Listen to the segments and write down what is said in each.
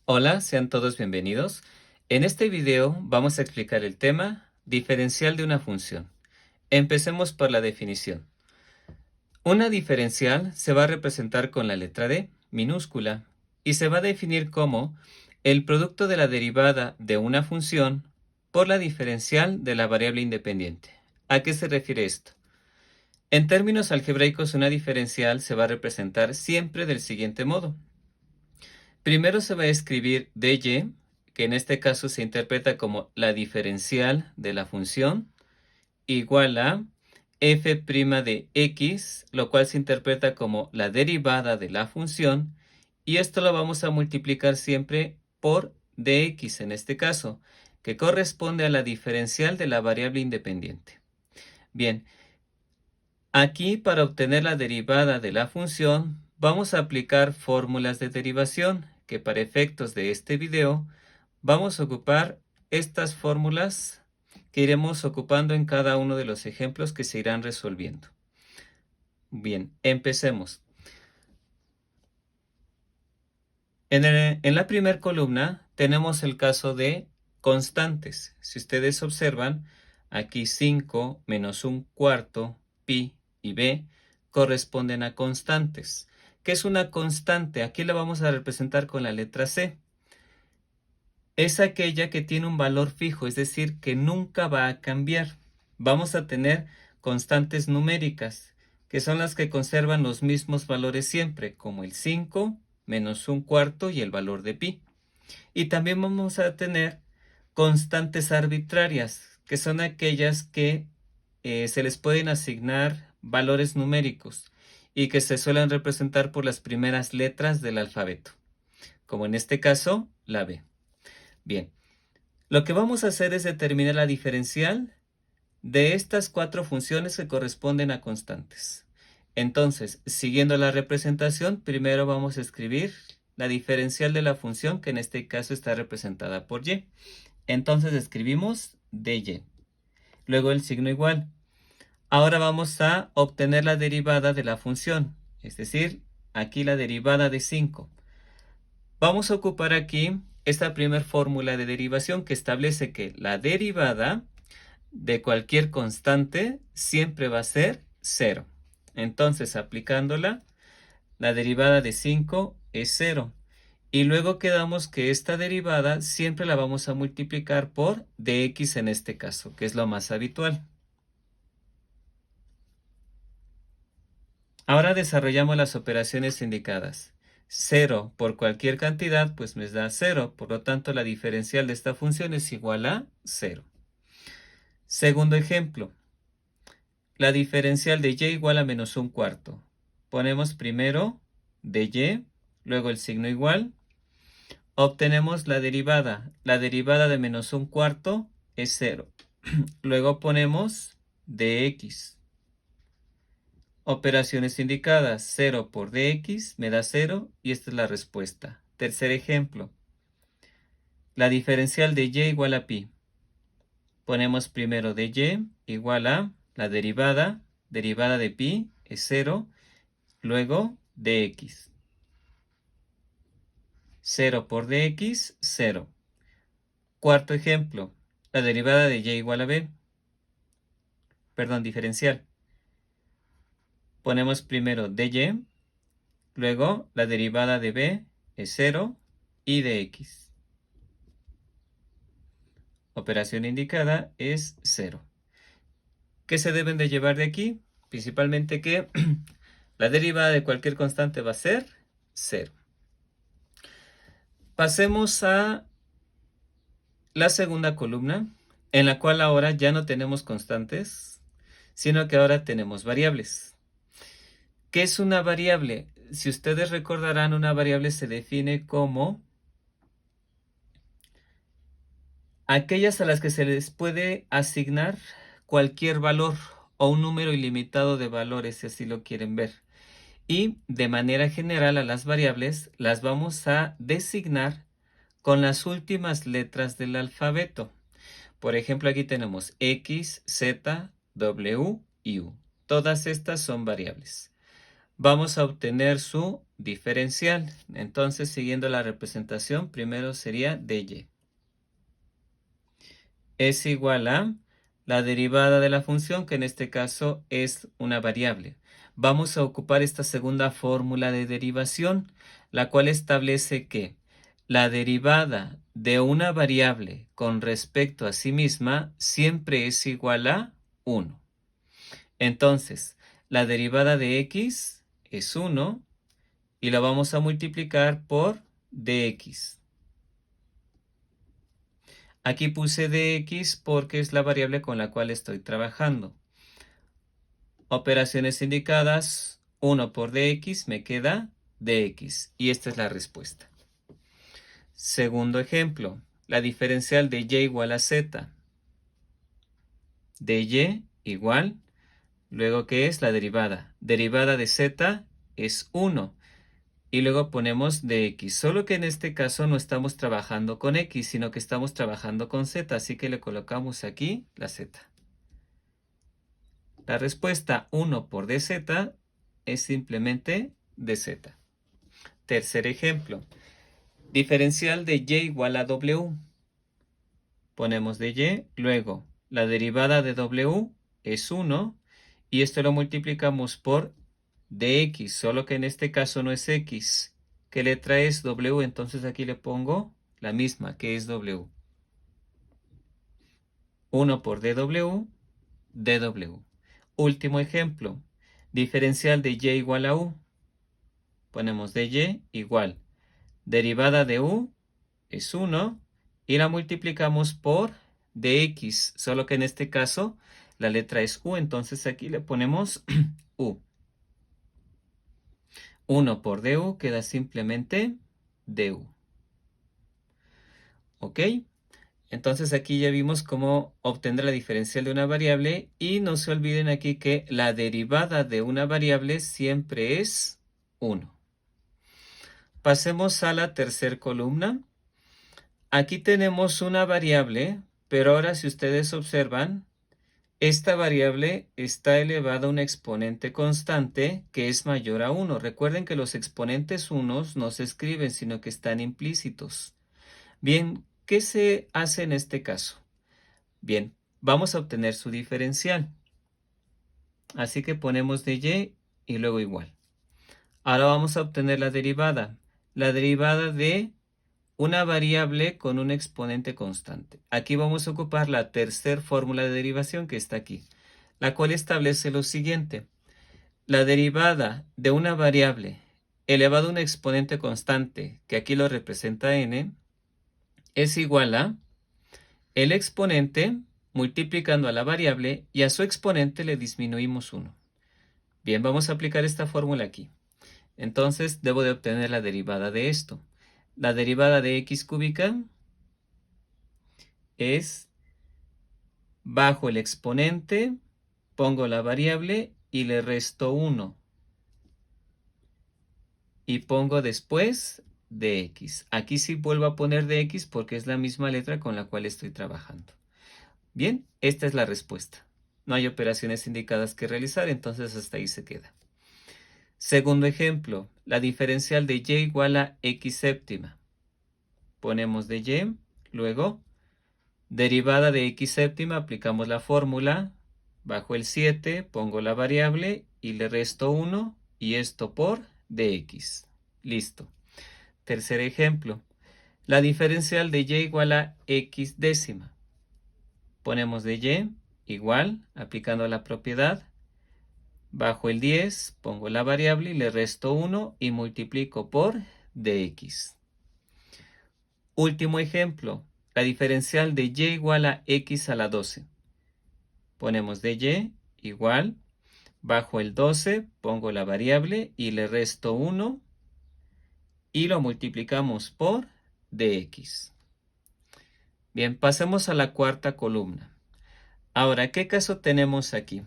Hola, sean todos bienvenidos. En este video vamos a explicar el tema diferencial de una función. Empecemos por la definición. Una diferencial se va a representar con la letra D minúscula y se va a definir como el producto de la derivada de una función por la diferencial de la variable independiente. ¿A qué se refiere esto? En términos algebraicos, una diferencial se va a representar siempre del siguiente modo. Primero se va a escribir dy, que en este caso se interpreta como la diferencial de la función, igual a f' de x, lo cual se interpreta como la derivada de la función, y esto lo vamos a multiplicar siempre por dx en este caso, que corresponde a la diferencial de la variable independiente. Bien, aquí para obtener la derivada de la función, vamos a aplicar fórmulas de derivación, que para efectos de este video, vamos a ocupar estas fórmulas que iremos ocupando en cada uno de los ejemplos que se irán resolviendo. Bien, empecemos. En la primera columna tenemos el caso de constantes. Si ustedes observan, aquí 5 menos un cuarto, pi y b corresponden a constantes. ¿Qué es una constante? Aquí la vamos a representar con la letra C. Es aquella que tiene un valor fijo, es decir, que nunca va a cambiar. Vamos a tener constantes numéricas, que son las que conservan los mismos valores siempre, como el 5 menos un cuarto y el valor de pi. Y también vamos a tener constantes arbitrarias, que son aquellas que se les pueden asignar valores numéricos y que se suelen representar por las primeras letras del alfabeto, como en este caso la B. Bien, lo que vamos a hacer es determinar la diferencial de estas cuatro funciones que corresponden a constantes. Entonces, siguiendo la representación, primero vamos a escribir la diferencial de la función, que en este caso está representada por y. Entonces escribimos dy. Luego el signo igual. Ahora vamos a obtener la derivada de la función, es decir, aquí la derivada de 5. Vamos a ocupar aquí esta primera fórmula de derivación que establece que la derivada de cualquier constante siempre va a ser 0. Entonces, aplicándola, la derivada de 5 es 0. Y luego quedamos que esta derivada siempre la vamos a multiplicar por dx en este caso, que es lo más habitual. Ahora desarrollamos las operaciones indicadas. 0 por cualquier cantidad, pues me da 0. Por lo tanto, la diferencial de esta función es igual a 0. Segundo ejemplo. La diferencial de y igual a menos un cuarto. Ponemos primero de y, luego el signo igual. Obtenemos la derivada. La derivada de menos un cuarto es 0. Luego ponemos dx. Operaciones indicadas. 0 por dx me da 0 y esta es la respuesta. Tercer ejemplo. La diferencial de y igual a pi. Ponemos primero de y igual a la derivada. Derivada de pi es 0. Luego dx. 0 por dx, 0. Cuarto ejemplo. La derivada de y igual a b. Perdón, diferencial. Ponemos primero dy, luego la derivada de b es 0 y dx. Operación indicada es 0. ¿Qué se deben de llevar de aquí? Principalmente que la derivada de cualquier constante va a ser 0. Pasemos a la segunda columna, en la cual ahora ya no tenemos constantes, sino que ahora tenemos variables. ¿Qué es una variable? Si ustedes recordarán, una variable se define como aquellas a las que se les puede asignar cualquier valor o un número ilimitado de valores, si así lo quieren ver. Y de manera general a las variables las vamos a designar con las últimas letras del alfabeto. Por ejemplo, aquí tenemos X, Z, W y U. Todas estas son variables. Vamos a obtener su diferencial. Entonces, siguiendo la representación, primero sería dy. Es igual a la derivada de la función, que en este caso es una variable. Vamos a ocupar esta segunda fórmula de derivación, la cual establece que la derivada de una variable con respecto a sí misma siempre es igual a 1. Entonces, la derivada de x es 1 y la vamos a multiplicar por dx. Aquí puse dx porque es la variable con la cual estoy trabajando. Operaciones indicadas, 1 por dx me queda dx. Y esta es la respuesta. Segundo ejemplo, la diferencial de y igual a z. De y igual, luego ¿qué es la derivada? Derivada de z es 1. Y luego ponemos dx, solo que en este caso no estamos trabajando con x, sino que estamos trabajando con z, así que le colocamos aquí la z. La respuesta 1 por dz es simplemente dz. Tercer ejemplo, diferencial de y igual a w. Ponemos de y, luego la derivada de w es 1 y esto lo multiplicamos por dx, solo que en este caso no es x. ¿Qué letra es? W, entonces aquí le pongo la misma, que es w. 1 por dw, dw. Último ejemplo, diferencial de y igual a u. Ponemos de y igual. Derivada de u es 1 y la multiplicamos por dx, solo que en este caso la letra es u, entonces aquí le ponemos u. 1 por du queda simplemente du. ¿Ok? Entonces aquí ya vimos cómo obtener la diferencial de una variable y no se olviden aquí que la derivada de una variable siempre es 1. Pasemos a la tercera columna. Aquí tenemos una variable, pero ahora si ustedes observan, esta variable está elevada a un exponente constante que es mayor a 1. Recuerden que los exponentes 1 no se escriben, sino que están implícitos. Bien, ¿qué se hace en este caso? Bien, vamos a obtener su diferencial. Así que ponemos de y y luego igual. Ahora vamos a obtener la derivada. La derivada de una variable con un exponente constante. Aquí vamos a ocupar la tercera fórmula de derivación que está aquí, la cual establece lo siguiente. La derivada de una variable elevado a un exponente constante, que aquí lo representa n, es igual a el exponente multiplicando a la variable y a su exponente le disminuimos 1. Bien, vamos a aplicar esta fórmula aquí. Entonces debo de obtener la derivada de esto. La derivada de x cúbica es bajo el exponente, pongo la variable y le resto 1. Y pongo después dx. Aquí sí vuelvo a poner dx porque es la misma letra con la cual estoy trabajando. Bien, esta es la respuesta. No hay operaciones indicadas que realizar, entonces hasta ahí se queda. Segundo ejemplo, la diferencial de y igual a x séptima. Ponemos de y, luego derivada de x séptima, aplicamos la fórmula, bajo el 7, pongo la variable y le resto 1 y esto por dx. Listo. Tercer ejemplo, la diferencial de y igual a x décima. Ponemos de y igual, aplicando la propiedad, bajo el 10, pongo la variable y le resto 1 y multiplico por dx. Último ejemplo, la diferencial de y igual a x a la 12. Ponemos de y igual, bajo el 12, pongo la variable y le resto 1 y lo multiplicamos por dx. Bien, pasemos a la cuarta columna. Ahora, ¿qué caso tenemos aquí?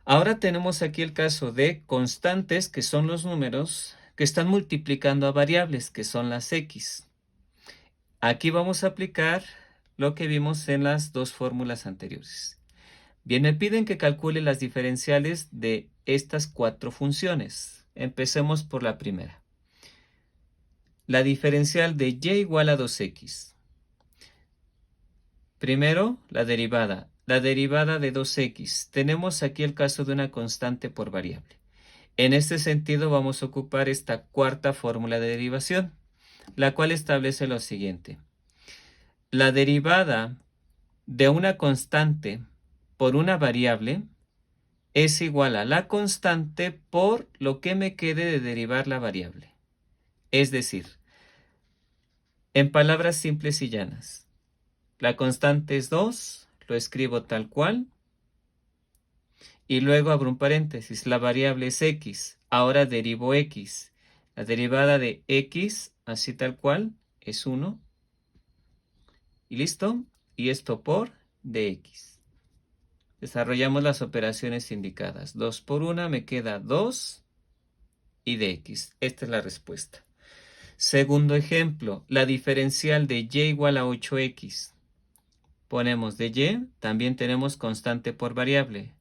Ahora tenemos aquí el caso de constantes, que son los números que están multiplicando a variables, que son las x. Aquí vamos a aplicar lo que vimos en las dos fórmulas anteriores. Bien, me piden que calcule las diferenciales de estas cuatro funciones. Empecemos por la primera. La diferencial de y igual a 2x. Primero, la derivada. La derivada de 2x. Tenemos aquí el caso de una constante por variable. En este sentido vamos a ocupar esta cuarta fórmula de derivación, la cual establece lo siguiente. La derivada de una constante por una variable es igual a la constante por lo que me quede de derivar la variable. Es decir, en palabras simples y llanas, la constante es 2, lo escribo tal cual, y luego abro un paréntesis, la variable es x, ahora derivo x. La derivada de x, así tal cual, es 1. Y listo, y esto por dx. Desarrollamos las operaciones indicadas. 2 por 1 me queda 2 y dx. Esta es la respuesta. Segundo ejemplo, la diferencial de y igual a 8x. Ponemos de y, también tenemos constante por variable.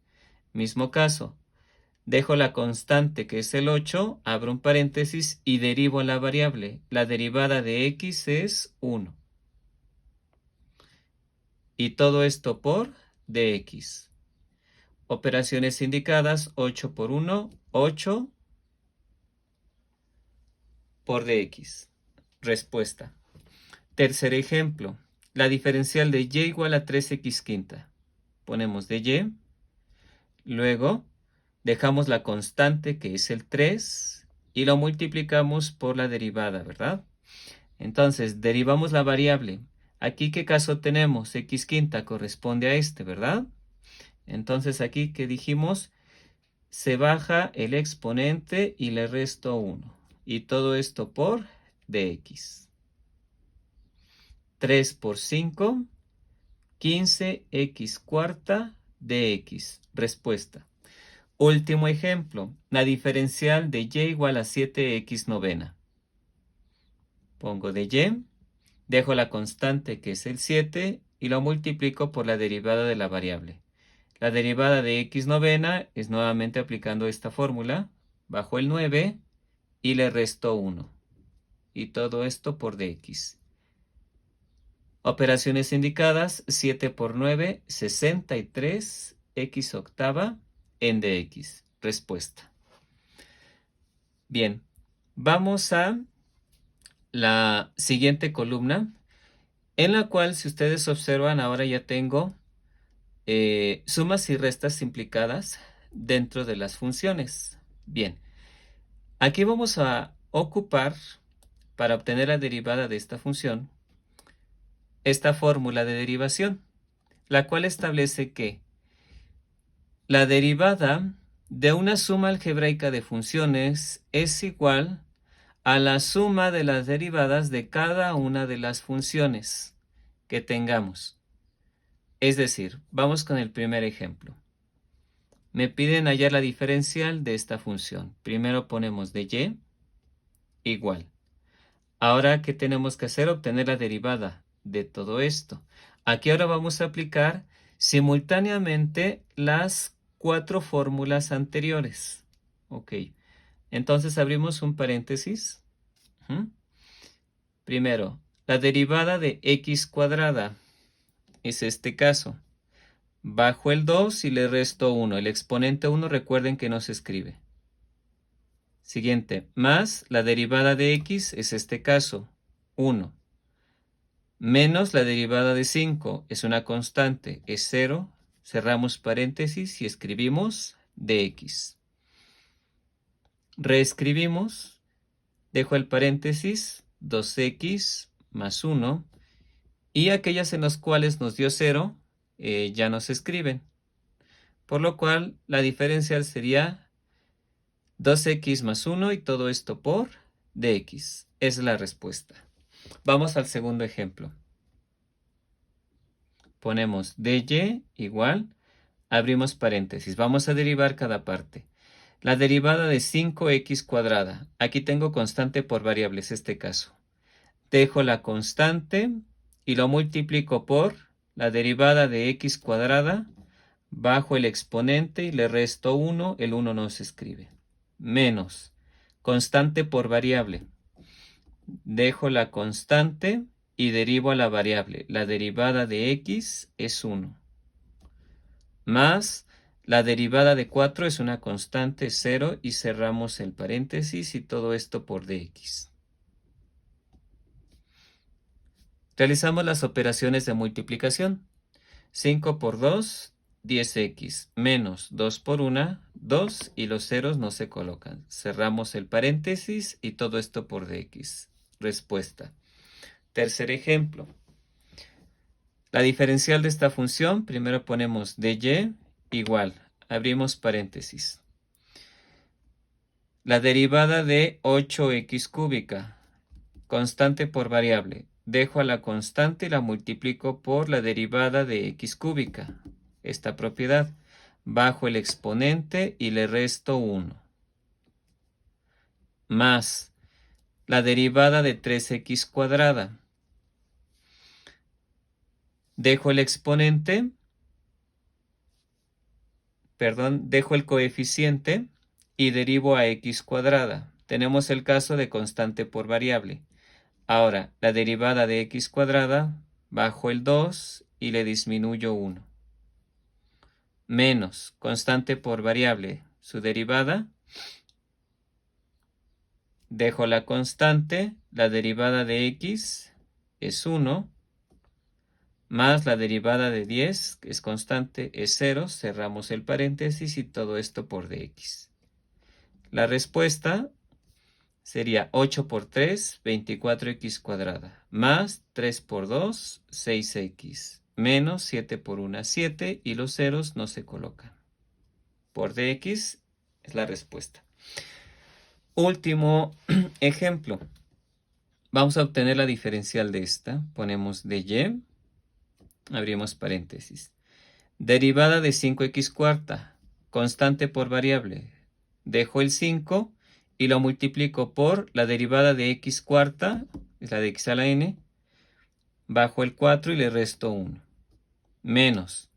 Mismo caso, dejo la constante que es el 8, abro un paréntesis y derivo la variable. La derivada de x es 1. Y todo esto por dx. Operaciones indicadas, 8 por 1, 8 por dx. Respuesta. Tercer ejemplo, la diferencial de y igual a 3x quinta. Ponemos de y, luego dejamos la constante que es el 3 y lo multiplicamos por la derivada, ¿verdad? Entonces, derivamos la variable. Aquí, ¿qué caso tenemos? X quinta corresponde a este, ¿verdad? Entonces, aquí, ¿qué dijimos? Se baja el exponente y le resto 1. Y todo esto por dx. 3 por 5, 15x cuarta dx. Respuesta. Último ejemplo, la diferencial de y igual a 7x novena. Pongo de y, dejo la constante que es el 7 y lo multiplico por la derivada de la variable. La derivada de x novena es nuevamente aplicando esta fórmula, bajo el 9 y le resto 1. Y todo esto por dx. Operaciones indicadas, 7 por 9, 63, x octava en dx. Respuesta. Bien, vamos a la siguiente columna, en la cual, si ustedes observan, ahora ya tengo sumas y restas implicadas dentro de las funciones. Bien, aquí vamos a ocupar, para obtener la derivada de esta función, esta fórmula de derivación, la cual establece que la derivada de una suma algebraica de funciones es igual a la suma de las derivadas de cada una de las funciones que tengamos. Es decir, vamos con el primer ejemplo. Me piden hallar la diferencial de esta función. Primero ponemos de y igual. Ahora, ¿qué tenemos que hacer? Obtener la derivada de todo esto. Aquí ahora vamos a aplicar simultáneamente las 4 fórmulas anteriores. Ok. Entonces abrimos un paréntesis. Primero, la derivada de x cuadrada es este caso. Bajo el 2 y le resto 1. El exponente 1 recuerden que no se escribe. Siguiente, más la derivada de x es este caso, 1. Menos la derivada de 5 es una constante, es 0. Cerramos paréntesis y escribimos dx. Reescribimos, dejo el paréntesis, 2x más 1. Y aquellas en las cuales nos dio 0, ya no se escriben. Por lo cual, la diferencial sería 2x más 1 y todo esto por dx. Es la respuesta. Vamos al segundo ejemplo. Ponemos dy igual, abrimos paréntesis. Vamos a derivar cada parte. La derivada de 5x cuadrada. Aquí tengo constante por variables, este caso. Dejo la constante y lo multiplico por la derivada de x cuadrada, bajo el exponente y le resto 1, el 1 no se escribe, menos Constante por variable. Dejo la constante y derivo a la variable. La derivada de x es 1. Más la derivada de 4 es una constante 0 y cerramos el paréntesis y todo esto por dx. Realizamos las operaciones de multiplicación. 5 por 2, 10x, menos 2 por 1, 2 y los ceros no se colocan. Cerramos el paréntesis y todo esto por dx. Respuesta. Tercer ejemplo. La diferencial de esta función, primero ponemos dy igual, abrimos paréntesis. La derivada de 8x cúbica, constante por variable. Dejo a la constante y la multiplico por la derivada de x cúbica, esta propiedad. Bajo el exponente y le resto 1. Más la derivada de 3x cuadrada. Dejo el exponente, dejo el coeficiente y derivo a x cuadrada. Tenemos el caso de constante por variable. Ahora, la derivada de x cuadrada, bajo el 2 y le disminuyo 1. Menos constante por variable, su derivada. Dejo la constante, la derivada de x es 1, más la derivada de 10, que es constante, es 0. Cerramos el paréntesis y todo esto por dx. La respuesta sería 8 por 3, 24x cuadrada, más 3 por 2, 6x, menos 7 por 1, 7, y los ceros no se colocan. Por dx es la respuesta. Último ejemplo. Vamos a obtener la diferencial de esta. Ponemos dy, abrimos paréntesis. Derivada de 5x cuarta, constante por variable. Dejo el 5 y lo multiplico por la derivada de x cuarta, es la de x a la n, bajo el 4 y le resto 1. Menos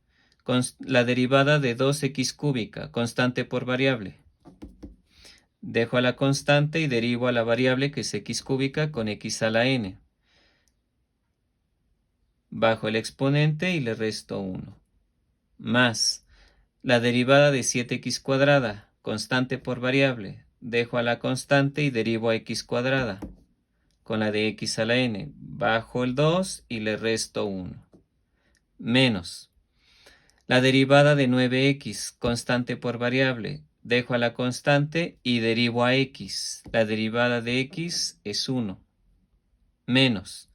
la derivada de 2x cúbica, constante por variable. Dejo a la constante y derivo a la variable que es x cúbica con x a la n. Bajo el exponente y le resto 1. Más la derivada de 7x cuadrada, constante por variable. Dejo a la constante y derivo a x cuadrada con la de x a la n. Bajo el 2 y le resto 1. Menos la derivada de 9x, constante por variable. Dejo a la constante y derivo a x. La derivada de x es 1. Menos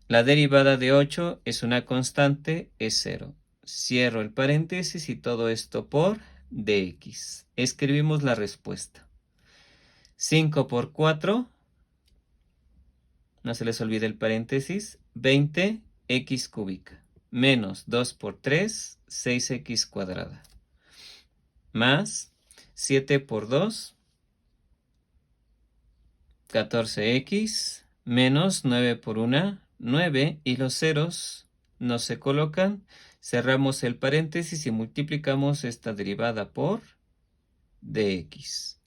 la derivada de 8 es una constante, es 0. Cierro el paréntesis y todo esto por dx. Escribimos la respuesta. 5 por 4, no se les olvide el paréntesis, 20x cúbica. Menos 2 por 3, 6x cuadrada. Más 7 por 2, 14x, menos 9 por 1, 9, y los ceros no se colocan. Cerramos el paréntesis y multiplicamos esta derivada por dx.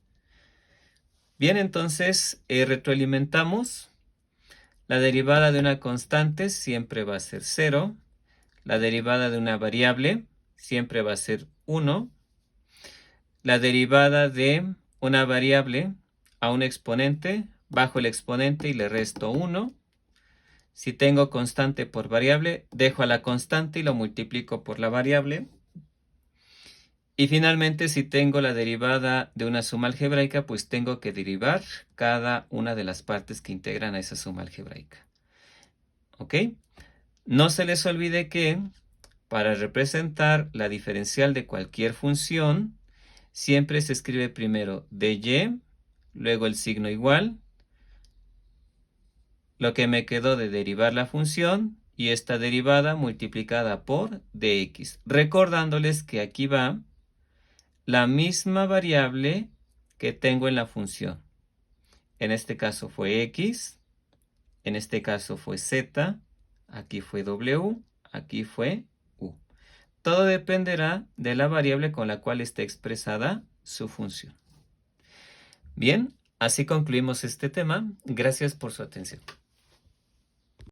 Bien, entonces retroalimentamos. La derivada de una constante siempre va a ser 0. La derivada de una variable siempre va a ser 1. La derivada de una variable a un exponente, bajo el exponente y le resto 1. Si tengo constante por variable, dejo a la constante y lo multiplico por la variable. Y finalmente, si tengo la derivada de una suma algebraica, pues tengo que derivar cada una de las partes que integran a esa suma algebraica. ¿Ok? No se les olvide que para representar la diferencial de cualquier función, siempre se escribe primero dy, luego el signo igual, lo que me quedó de derivar la función y esta derivada multiplicada por dx. Recordándoles que aquí va la misma variable que tengo en la función. En este caso fue x, en este caso fue z, aquí fue w, aquí fue u. Todo dependerá de la variable con la cual esté expresada su función. Bien, así concluimos este tema. Gracias por su atención.